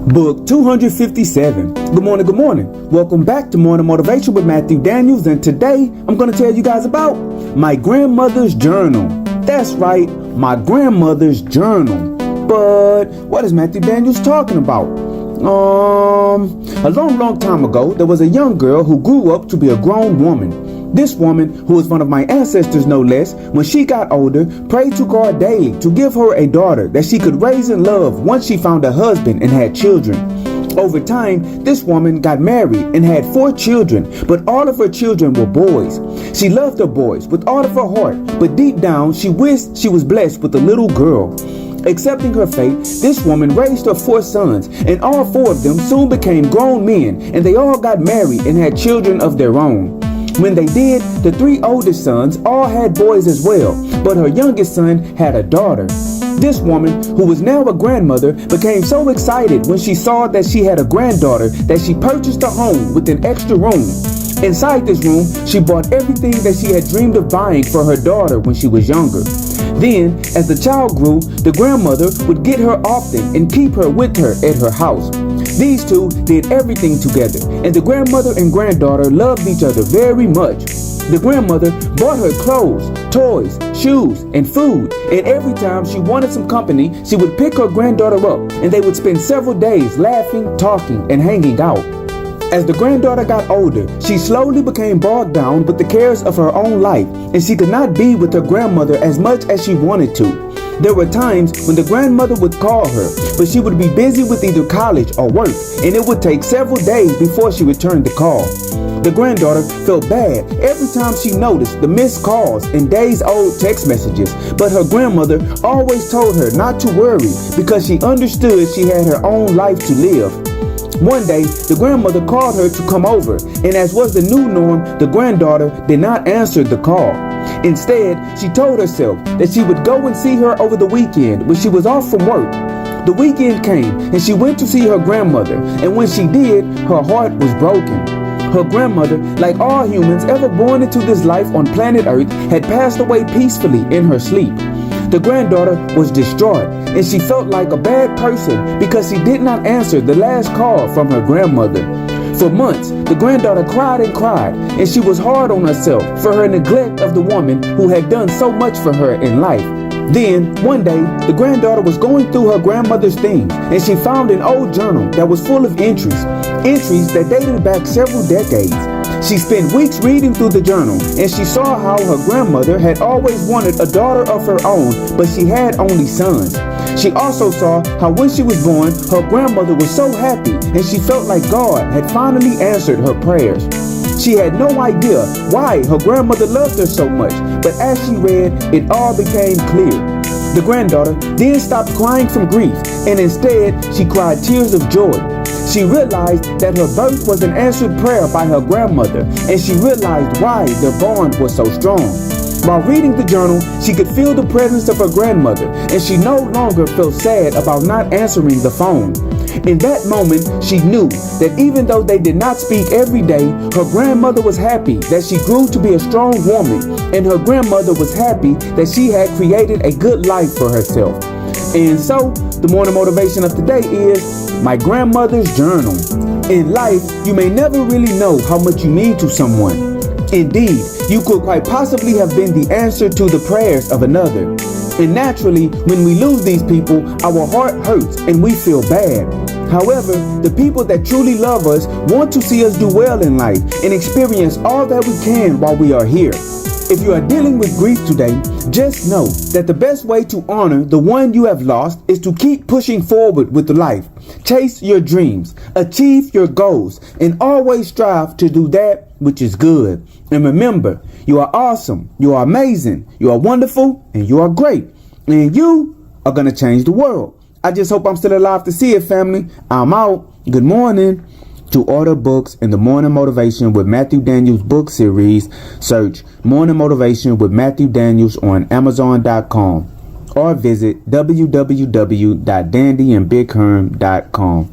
Book 257. Good morning. Welcome back to Morning Motivation with Matthew Daniels, and today I'm going to tell you guys about my grandmother's journal. That's right, my grandmother's journal. But what is Matthew Daniels talking about? A long time ago, there was a young girl who grew up to be a grown woman. This woman, who was one of my ancestors no less, when she got older, prayed to God daily to give her a daughter that she could raise and love once she found a husband and had children. Over time, this woman got married and had 4 children, but all of her children were boys. She loved her boys with all of her heart, but deep down, she wished she was blessed with a little girl. Accepting her fate, this woman raised her 4 sons, and all 4 of them soon became grown men, and they all got married and had children of their own. When they did, the 3 oldest sons all had boys as well, but her youngest son had a daughter. This woman, who was now a grandmother, became so excited when she saw that she had a granddaughter that she purchased a home with an extra room. Inside this room, she bought everything that she had dreamed of buying for her daughter when she was younger. Then, as the child grew, the grandmother would get her often and keep her with her at her house. These two did everything together, and the grandmother and granddaughter loved each other very much. The grandmother bought her clothes, toys, shoes, and food, and every time she wanted some company, she would pick her granddaughter up, and they would spend several days laughing, talking, and hanging out. As the granddaughter got older, she slowly became bogged down with the cares of her own life, and she could not be with her grandmother as much as she wanted to. There were times when the grandmother would call her, but she would be busy with either college or work, and it would take several days before she returned the call. The granddaughter felt bad every time she noticed the missed calls and days-old text messages, but her grandmother always told her not to worry because she understood she had her own life to live. One day, the grandmother called her to come over, and as was the new norm, the granddaughter did not answer the call. Instead, she told herself that she would go and see her over the weekend when she was off from work. The weekend came, and she went to see her grandmother, and when she did, her heart was broken. Her grandmother, like all humans ever born into this life on planet Earth, had passed away peacefully in her sleep. The granddaughter was distraught, and she felt like a bad person because she did not answer the last call from her grandmother. For months, the granddaughter cried and she was hard on herself for her neglect of the woman who had done so much for her in life. Then, one day, the granddaughter was going through her grandmother's things, and she found an old journal that was full of entries that dated back several decades. She spent weeks reading through the journal, and she saw how her grandmother had always wanted a daughter of her own, but she had only sons. She also saw how when she was born, her grandmother was so happy, and she felt like God had finally answered her prayers. She had no idea why her grandmother loved her so much, but as she read, it all became clear. The granddaughter then stopped crying from grief, and instead, she cried tears of joy. She realized that her birth was an answered prayer by her grandmother, and she realized why their bond was so strong. While reading the journal, she could feel the presence of her grandmother, and she no longer felt sad about not answering the phone. In that moment, she knew that even though they did not speak every day, her grandmother was happy that she grew to be a strong woman, and her grandmother was happy that she had created a good life for herself. And so, the morning motivation of today is my grandmother's journal. In life, you may never really know how much you mean to someone. Indeed, you could quite possibly have been the answer to the prayers of another. And naturally, when we lose these people, our heart hurts and we feel bad. However, the people that truly love us want to see us do well in life and experience all that we can while we are here. If you are dealing with grief today, just know that the best way to honor the one you have lost is to keep pushing forward with life. Chase your dreams, achieve your goals, and always strive to do that which is good. And remember, you are awesome, you are amazing, you are wonderful, and you are great. And you are going to change the world. I just hope I'm still alive to see it, family. I'm out. Good morning. To order books in the Morning Motivation with Matthew Daniels book series, search Morning Motivation with Matthew Daniels on Amazon.com or visit www.dandyandbigherm.com.